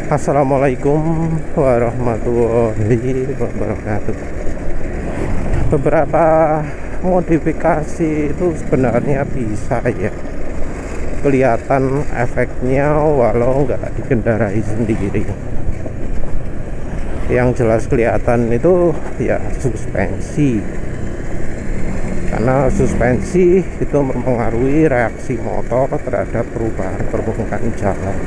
Assalamualaikum warahmatullahi wabarakatuh. Beberapa modifikasi itu sebenarnya bisa ya kelihatan efeknya walau nggak dikendarai sendiri. Yang jelas kelihatan itu ya suspensi, karena suspensi itu mempengaruhi reaksi motor terhadap perubahan permukaan jalan.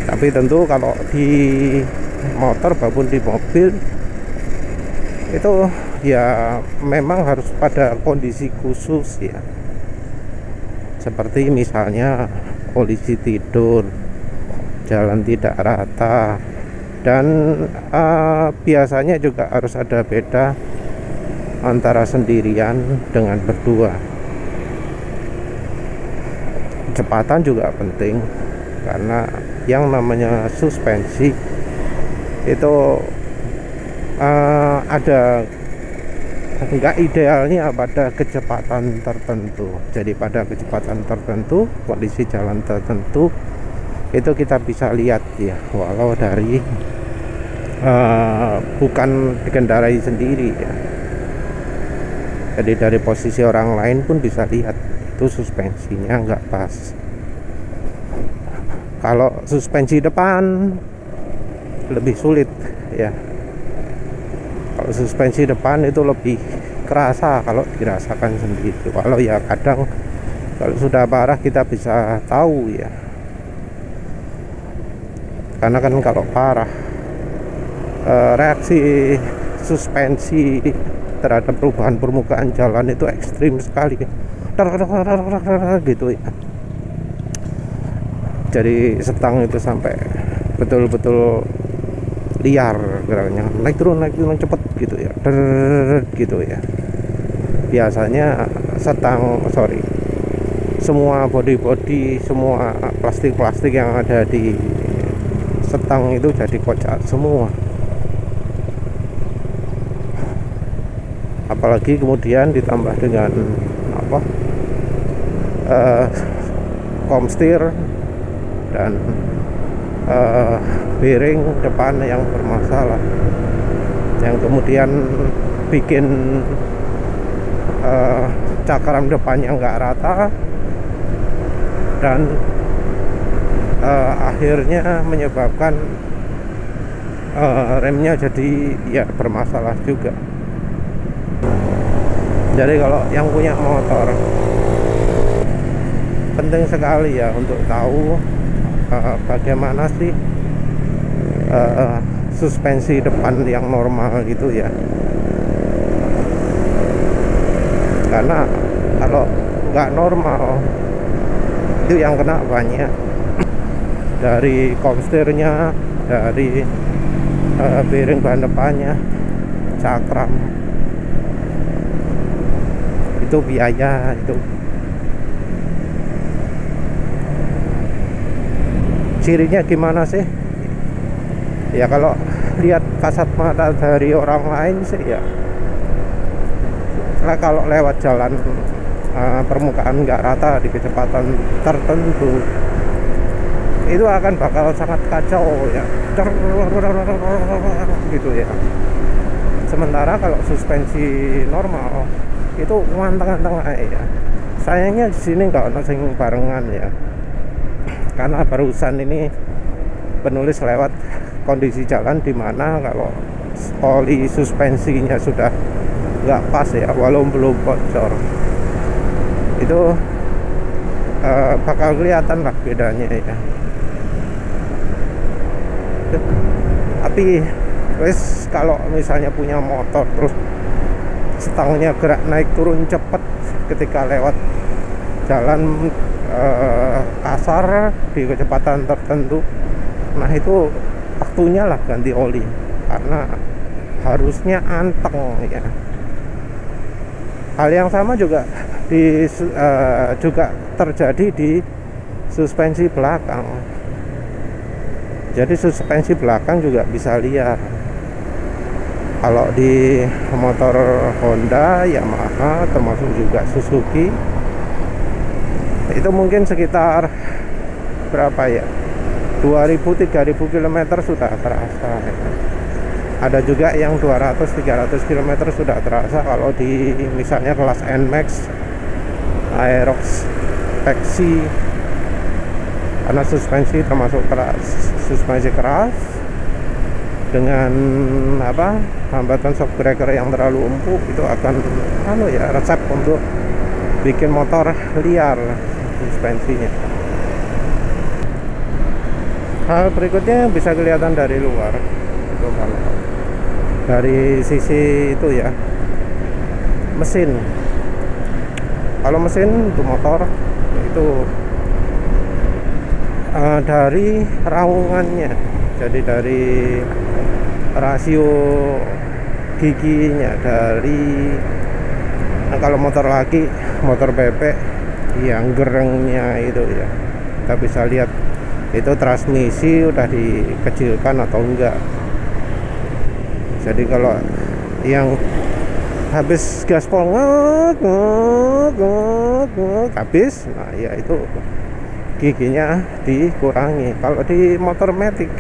Tapi tentu kalau di motor maupun di mobil itu ya memang harus pada kondisi khusus ya, seperti misalnya kondisi tidur, jalan tidak rata, dan biasanya juga harus ada beda antara sendirian dengan berdua. Kecepatan juga penting, karena yang namanya suspensi itu ada enggak idealnya pada kecepatan tertentu. Jadi pada kecepatan tertentu, kondisi jalan tertentu itu kita bisa lihat ya, walau dari bukan dikendarai sendiri ya. Jadi dari posisi orang lain pun bisa lihat itu suspensinya enggak pas. Kalau suspensi depan lebih sulit ya. Kalau suspensi depan itu lebih kerasa kalau dirasakan sendiri. Walau ya kadang kalau sudah parah kita bisa tahu ya. Karena kan kalau parah reaksi suspensi terhadap perubahan permukaan jalan itu ekstrim sekali gitu ya. Jadi setang itu sampai betul-betul liar geraknya, naik turun cepet gitu ya, gitu ya. Biasanya semua body semua plastik yang ada di setang itu jadi kocak semua. Apalagi kemudian ditambah dengan komstir dan bearing depan yang bermasalah, yang kemudian bikin cakram depannya nggak rata, dan akhirnya menyebabkan remnya jadi ya bermasalah juga. Jadi kalau yang punya motor penting sekali ya untuk tahu bagaimana sih suspensi depan yang normal gitu ya. Karena kalau nggak normal itu yang kena banyak, dari komstirnya, dari bearing ban depannya, cakram, itu biaya itu. Cirinya gimana sih? Ya kalau lihat kasat mata dari orang lain sih ya, nah kalau lewat jalan permukaan nggak rata di kecepatan tertentu itu akan bakal sangat kacau ya, gitu ya. Sementara kalau suspensi normal itu tengah-tengah ya. Sayangnya di sini nggak ada sing barengan ya, karena barusan ini penulis lewat kondisi jalan di mana kalau oli suspensinya sudah nggak pas ya, walau belum bocor, itu bakal kelihatan lah bedanya ya. Tapi wes kalau misalnya punya motor terus stangnya gerak naik turun cepet ketika lewat jalan kasar di kecepatan tertentu, nah itu waktunya lah ganti oli, karena harusnya anteng ya. Hal yang sama juga juga terjadi di suspensi belakang. Jadi suspensi belakang juga bisa liar. Kalau di motor Honda, Yamaha, termasuk juga Suzuki, itu mungkin sekitar berapa ya, 2000-3000 km sudah terasa ya. Ada juga yang 200-300 km sudah terasa kalau di misalnya kelas NMAX, Aerox, Taxi, karena suspensi termasuk suspensi keras dengan hambatan shock breaker yang terlalu empuk, itu akan resep untuk bikin motor liar suspensinya. Hal berikutnya bisa kelihatan dari luar itu, kalau dari sisi itu ya, mesin. Kalau mesin untuk motor itu dari raungannya, jadi dari rasio giginya, dari kalau motor laki, motor bebek yang gerengnya itu ya, kita bisa lihat itu transmisi udah dikecilkan atau enggak. Jadi kalau yang habis gaspol habis, nah ya itu giginya dikurangi. Kalau di motor matic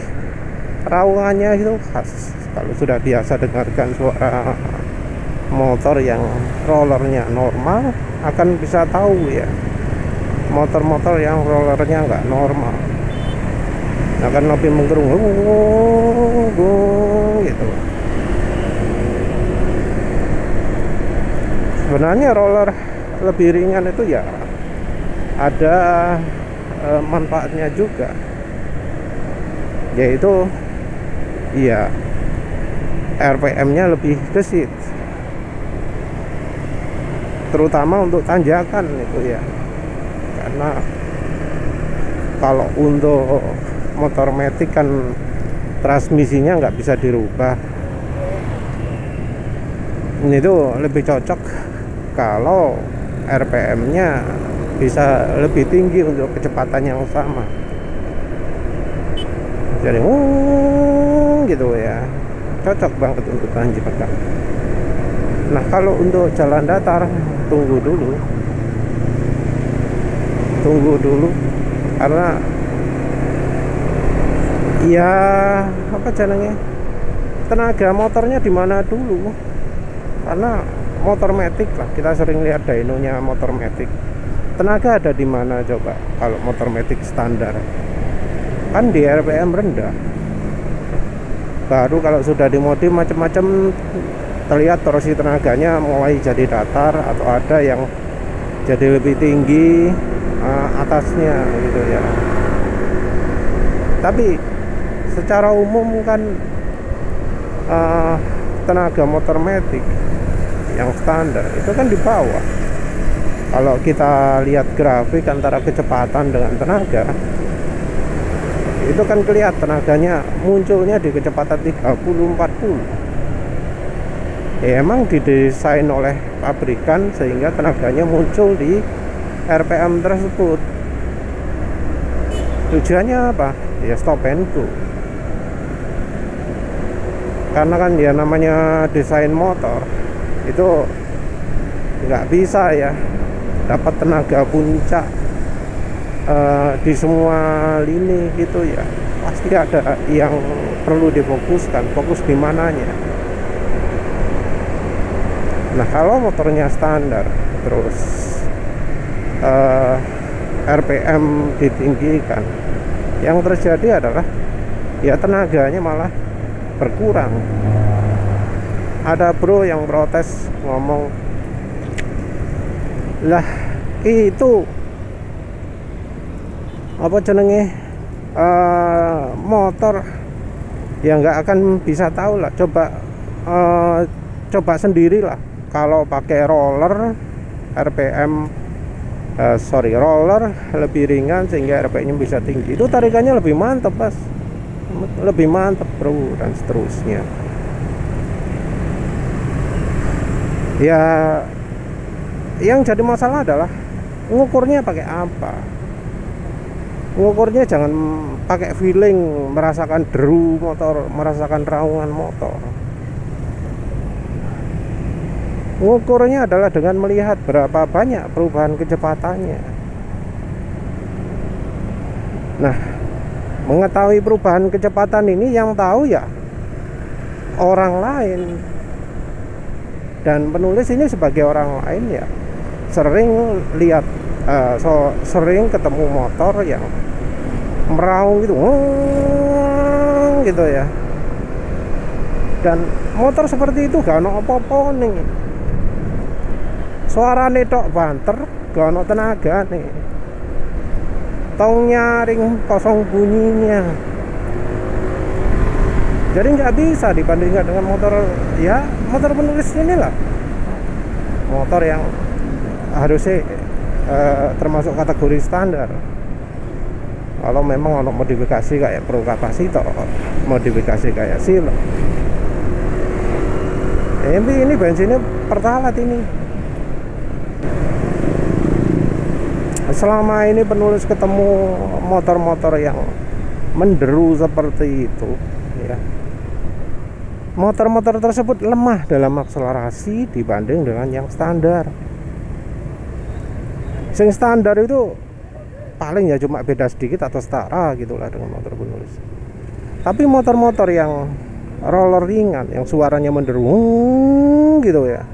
raungannya itu khas. Kalau sudah biasa dengarkan suara motor yang rollernya normal, akan bisa tahu ya motor-motor yang rollernya nggak normal akan lebih menggerung gitu. Sebenarnya roller lebih ringan itu ya ada manfaatnya juga, yaitu ya RPM-nya lebih gesit, terutama untuk tanjakan itu ya. Karena kalau untuk motor matic kan transmisinya nggak bisa dirubah. Ini tuh lebih cocok kalau RPM-nya bisa lebih tinggi untuk kecepatan yang sama. Jadi gitu ya, cocok banget untuk tanjakan. Nah kalau untuk jalan datar tunggu dulu karena ya tenaga motornya di mana dulu. Karena motor matic lah, kita sering lihat dynonya motor matic, tenaga ada di mana coba? Kalau motor matic standar kan di RPM rendah. Baru kalau sudah dimodif macam-macam, terlihat torsi tenaganya mulai jadi datar atau ada yang jadi lebih tinggi atasnya gitu ya. Tapi secara umum kan tenaga motor matic yang standar itu kan di bawah. Kalau kita lihat grafik antara kecepatan dengan tenaga, itu kan kelihatan tenaganya munculnya di kecepatan 30-40. Ya emang didesain oleh pabrikan sehingga tenaganya muncul di RPM tersebut. Tujuannya apa? Ya stop and go. Karena kan ya namanya desain motor itu nggak bisa ya dapat tenaga puncak di semua lini gitu ya. Pasti ada yang perlu difokuskan, fokus di mananya. Nah kalau motornya standar terus RPM ditinggikan, yang terjadi adalah ya tenaganya malah berkurang. Ada bro yang protes ngomong, lah itu apa jenenge motor ya nggak akan bisa tahu lah. Coba sendirilah kalau pakai roller RPM roller lebih ringan sehingga RPM-nya bisa tinggi, itu tarikannya lebih mantap mas, lebih mantap bro, dan seterusnya. Ya yang jadi masalah adalah ngukurnya pakai apa. Ngukurnya jangan pakai feeling, merasakan deru motor, merasakan raungan motor. Ngukurnya adalah dengan melihat berapa banyak perubahan kecepatannya. Nah Mengetahui perubahan kecepatan ini yang tahu ya orang lain, dan penulis ini sebagai orang lain ya sering lihat sering ketemu motor yang meraung gitu ya, dan motor seperti itu gak ono apa-apa nih, suarane tok banter, gak ono tenaga nih, tong nyaring kosong bunyinya. Jadi nggak bisa dibandingkan dengan motor, ya motor penulis inilah motor yang harusnya termasuk kategori standar. Kalau memang untuk modifikasi kayak pro kapasitor, modifikasi kayak silo, ini bensinnya pertalite ini. Selama ini penulis ketemu motor-motor yang menderu seperti itu ya, motor-motor tersebut lemah dalam akselerasi dibanding dengan yang standar. Yang standar itu paling ya cuma beda sedikit atau setara gitulah dengan motor penulis. Tapi motor-motor yang roller ringan, yang suaranya menderu gitu ya,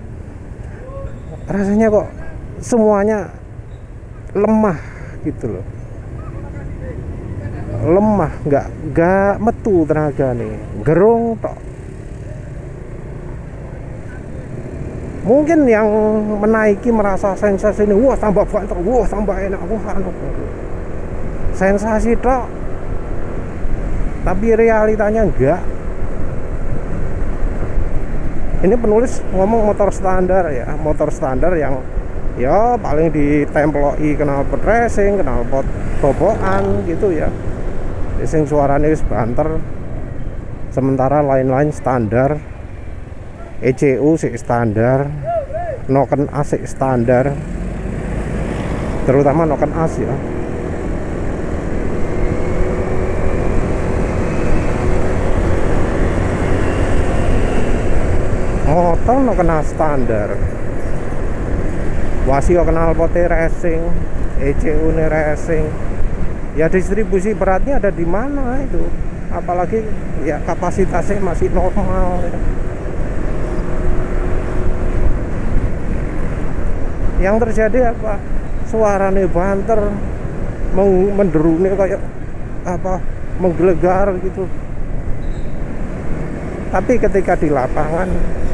rasanya kok semuanya lemah gitu loh, lemah, nggak metu tenaga nih, gerung tok. Mungkin yang menaiki merasa sensasi ini, wah tambah banter, wah tambah enak, wah sensasi tok, tapi realitanya enggak. Ini penulis ngomong motor standar ya, motor standar yang ya paling ditemploki knalpot racing, knalpot bobokan gitu ya, sing suaranya wis banter. Sementara lain-lain standar, ECU sih standar, noken A sih standar, terutama noken A ya. Motor noken A standar, wasio knalpot racing, ECU nih racing. Ya distribusi beratnya ada di mana itu? Apalagi ya kapasitasnya masih normal ya. Yang terjadi apa? Suaranya banter, menderune kayak apa, menggelegar gitu. Tapi ketika di lapangan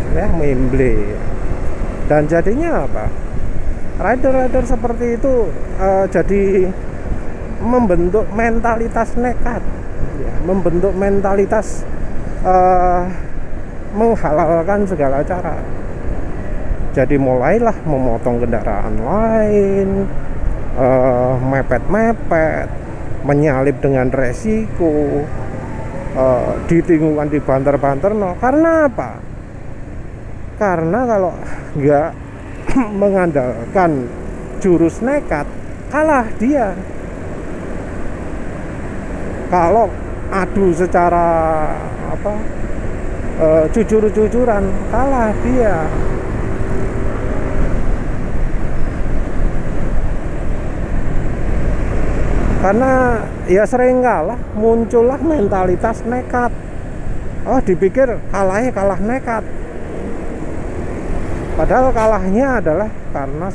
ya memble. Dan jadinya apa? Rider-rider seperti itu jadi membentuk mentalitas nekat ya, membentuk mentalitas menghalalkan segala cara. Jadi mulailah memotong kendaraan lain, mepet-mepet, menyalip dengan resiko, ditinggukan, dibanter-banter. No. Karena apa? Karena kalau nggak mengandalkan jurus nekat, kalah dia. Kalau adu secara apa, jujur-jujuran, kalah dia. Karena ya sering kalah, muncullah mentalitas nekat. Oh, dipikir kalahnya kalah nekat, padahal kalahnya adalah karena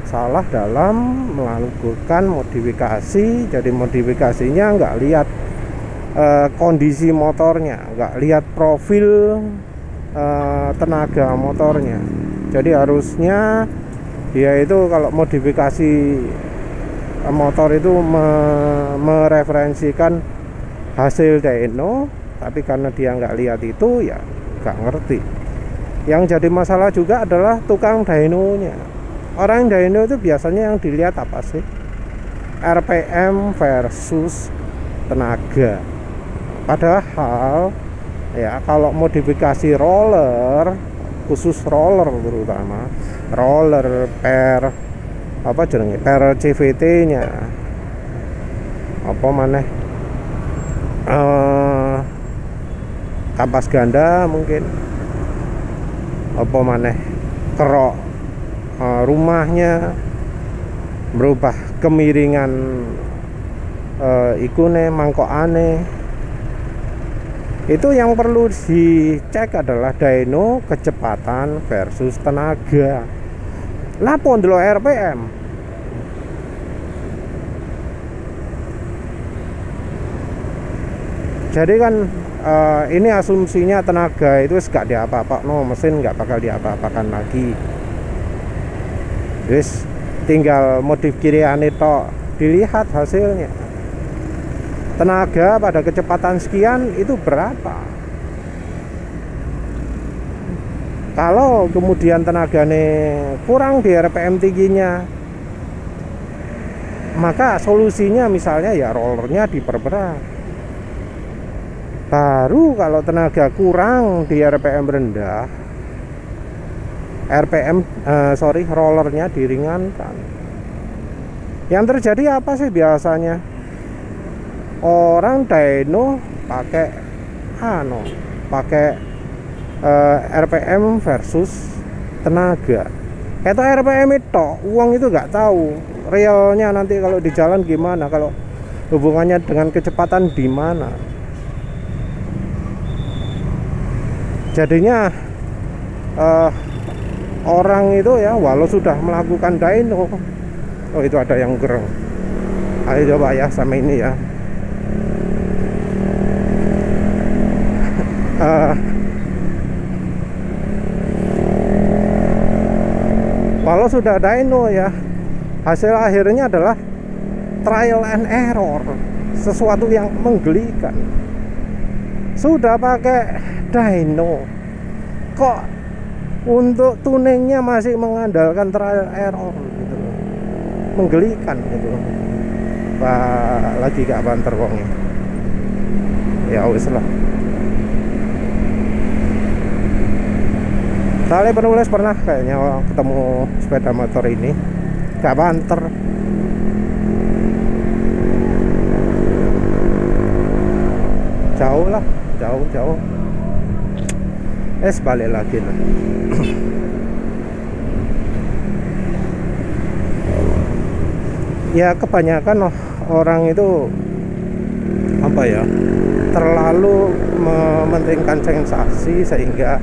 salah dalam melakukan modifikasi. Jadi modifikasinya nggak lihat kondisi motornya, nggak lihat profil tenaga motornya. Jadi harusnya dia itu kalau modifikasi motor itu mereferensikan hasil dyno, tapi karena dia nggak lihat itu ya nggak ngerti. Yang jadi masalah juga adalah tukang dynonya. Orang dyno itu biasanya yang dilihat apa sih? RPM versus tenaga. Padahal ya kalau modifikasi roller, khusus roller terutama roller per apa jenenge, per CVT nya apa maneh, kampas ganda mungkin, apa maneh kerok rumahnya, berubah kemiringan ikune mangkokane. Itu yang perlu dicek adalah dyno, kecepatan versus tenaga. Lah pondok RPM. Jadi kan ini asumsinya tenaga itu gak diapa-apa, no, mesin nggak bakal diapa-apakan lagi. Terus tinggal modif kirian itu, dilihat hasilnya. Tenaga pada kecepatan sekian itu berapa? Kalau kemudian tenaganya kurang di RPM tingginya, maka solusinya misalnya ya rollernya diperberat. Baru kalau tenaga kurang di RPM rendah, rollernya diringankan. Yang terjadi apa sih biasanya? Orang dyno pakai RPM versus tenaga. Itu RPM itu uang itu nggak tahu realnya nanti kalau di jalan gimana, kalau hubungannya dengan kecepatan di mana. Jadinya orang itu ya walau sudah melakukan dyno, oh itu ada yang gereng. Ayo coba ya sama ini ya. Walau sudah dyno ya, hasil akhirnya adalah trial and error, sesuatu yang menggelikan. Sudah pakai dyno, kok untuk tuningnya masih mengandalkan trial error gitu. Menggelikan gitu. Wah, lagi gak banter wongnya. Ya wis lah. Soalnya penulis pernah kayaknya ketemu sepeda motor ini gak banter. Jauh lah, jauh. Balik lagi lah. Ya kebanyakan orang itu apa ya, terlalu mementingkan sensasi sehingga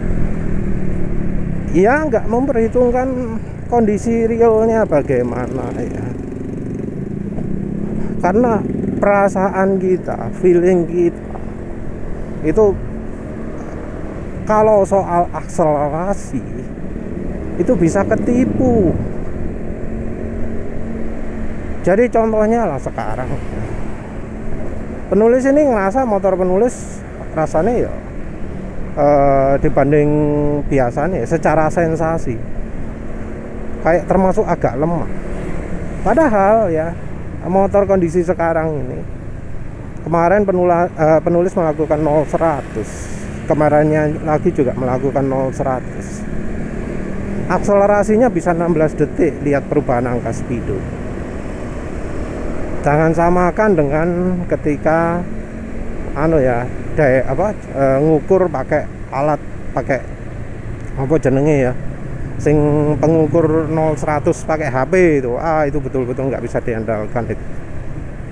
ya nggak memperhitungkan kondisi realnya bagaimana ya. Karena perasaan kita, feeling kita itu kalau soal akselerasi itu bisa ketipu. Jadi contohnya lah sekarang penulis ini ngerasa motor penulis rasanya ya dibanding biasanya secara sensasi kayak termasuk agak lemah. Padahal ya motor kondisi sekarang ini, kemarin penulis melakukan 0-100, kemarinnya lagi juga melakukan 0-100, akselerasinya bisa 16 detik. Lihat perubahan angka speedo. Jangan samakan dengan ketika ngukur pakai alat, pakai apa jenenge ya, sing pengukur 0-100 pakai HP itu betul-betul nggak bisa diandalkan.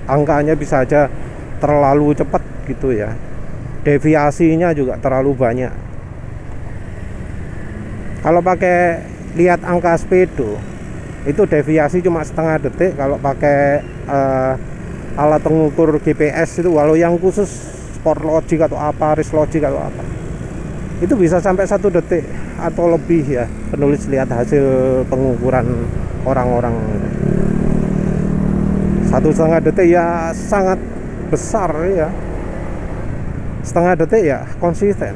Angkanya bisa aja terlalu cepat gitu ya, deviasinya juga terlalu banyak. Kalau pakai lihat angka speedo itu deviasi cuma setengah detik. Kalau pakai alat pengukur GPS itu, walau yang khusus Sport Logic atau apa, Race Logic atau apa, itu bisa sampai 1 detik atau lebih ya. Penulis lihat hasil pengukuran orang-orang, 1,5 detik ya sangat besar ya, setengah detik ya konsisten.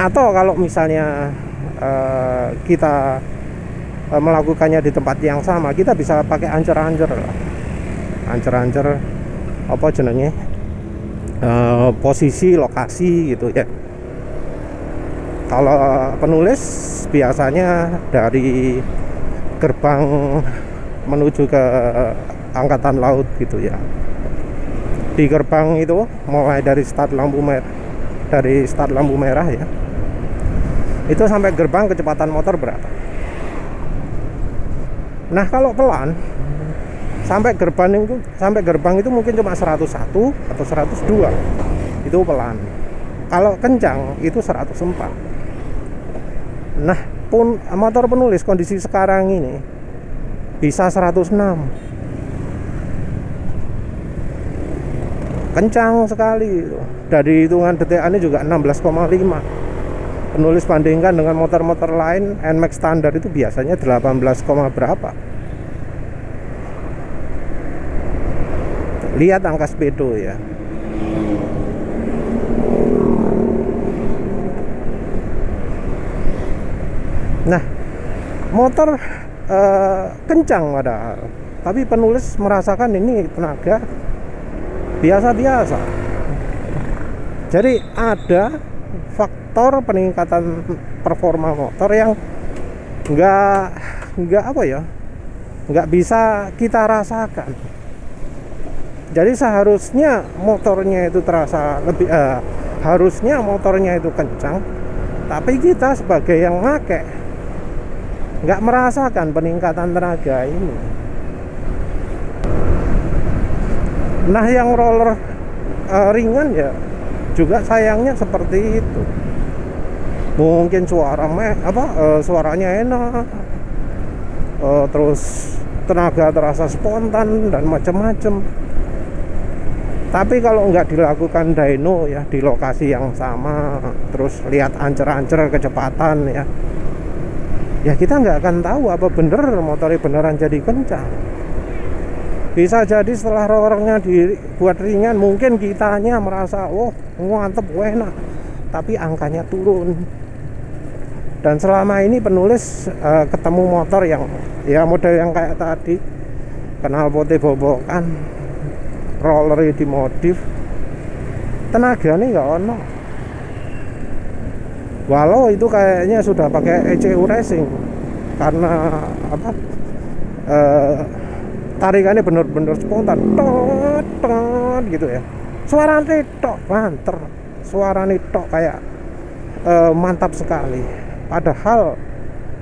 Atau kalau misalnya kita melakukannya di tempat yang sama, kita bisa pakai ancer-ancer lah. Ancer-ancer apa jenenge, posisi lokasi gitu ya. Kalau penulis biasanya dari gerbang menuju ke angkatan laut gitu ya. Di gerbang itu mulai dari start lampu merah ya, itu sampai gerbang kecepatan motor berapa. Nah kalau pelan sampai gerbang itu mungkin cuma 101 atau 102, itu pelan. Kalau kencang itu 104. Nah, pun motor penulis kondisi sekarang ini bisa 106. Kencang sekali itu. Dari hitungan detikannya juga 16,5. Penulis bandingkan dengan motor-motor lain NMAX standar itu biasanya 18, berapa. Lihat angka speedo ya. Nah, motor kencang padahal, tapi penulis merasakan ini tenaga biasa-biasa. Jadi ada faktor peningkatan performa motor yang nggak apa ya, nggak bisa kita rasakan. Jadi seharusnya motornya itu terasa lebih, harusnya motornya itu kencang, tapi kita sebagai yang pakai nggak merasakan peningkatan tenaga ini. Nah, yang roller ringan ya juga sayangnya seperti itu. Mungkin suaranya enak, terus tenaga terasa spontan dan macam-macam. Tapi kalau nggak dilakukan dyno ya di lokasi yang sama, terus lihat ancer-ancer kecepatan ya kita nggak akan tahu apa bener motornya beneran jadi kencang. Bisa jadi setelah rollernya dibuat ringan, mungkin kitanya merasa mantep, enak, tapi angkanya turun. Dan selama ini penulis ketemu motor yang ya model yang kayak tadi, knalpotnya bobokan, rollernya dimodif, tenaganya nggak ono. Walau itu kayaknya sudah pakai ECU Racing, karena tarikannya bener-bener spontan, tot gitu ya. Suaranya tok banter, suaranya tok kayak mantap sekali. Padahal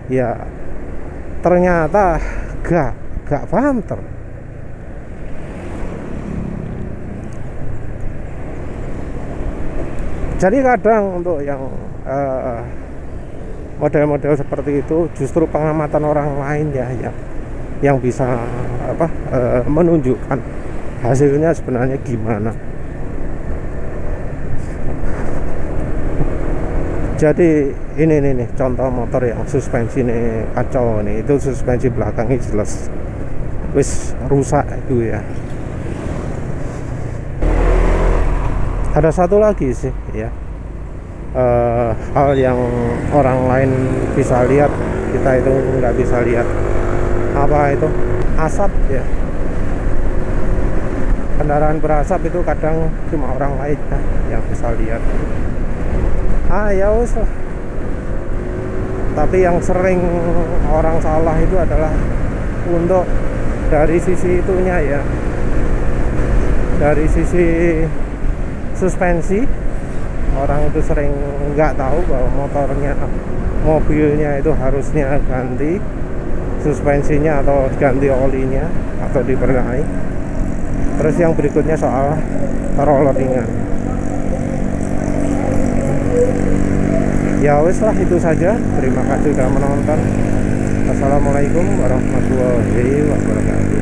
ya ternyata gak banter. Jadi kadang untuk yang model-model seperti itu justru pengamatan orang lain ya yang bisa menunjukkan hasilnya sebenarnya gimana. Jadi ini nih contoh motor yang suspensi nih kacau nih. Itu suspensi belakangnya jelas wis rusak itu ya. Ada satu lagi sih ya, hal yang orang lain bisa lihat, kita itu nggak bisa lihat. Apa itu? Asap ya. Kendaraan berasap itu kadang cuma orang lain yang bisa lihat. Ya wis lah. Tapi yang sering orang salah itu adalah untuk dari sisi itunya ya, dari sisi suspensi. Orang itu sering nggak tahu bahwa mobilnya itu harusnya ganti suspensinya atau ganti olinya atau dibenahi. Terus yang berikutnya soal roller ringan. Ya wis lah, itu saja. Terima kasih sudah menonton. Assalamualaikum warahmatullahi wabarakatuh.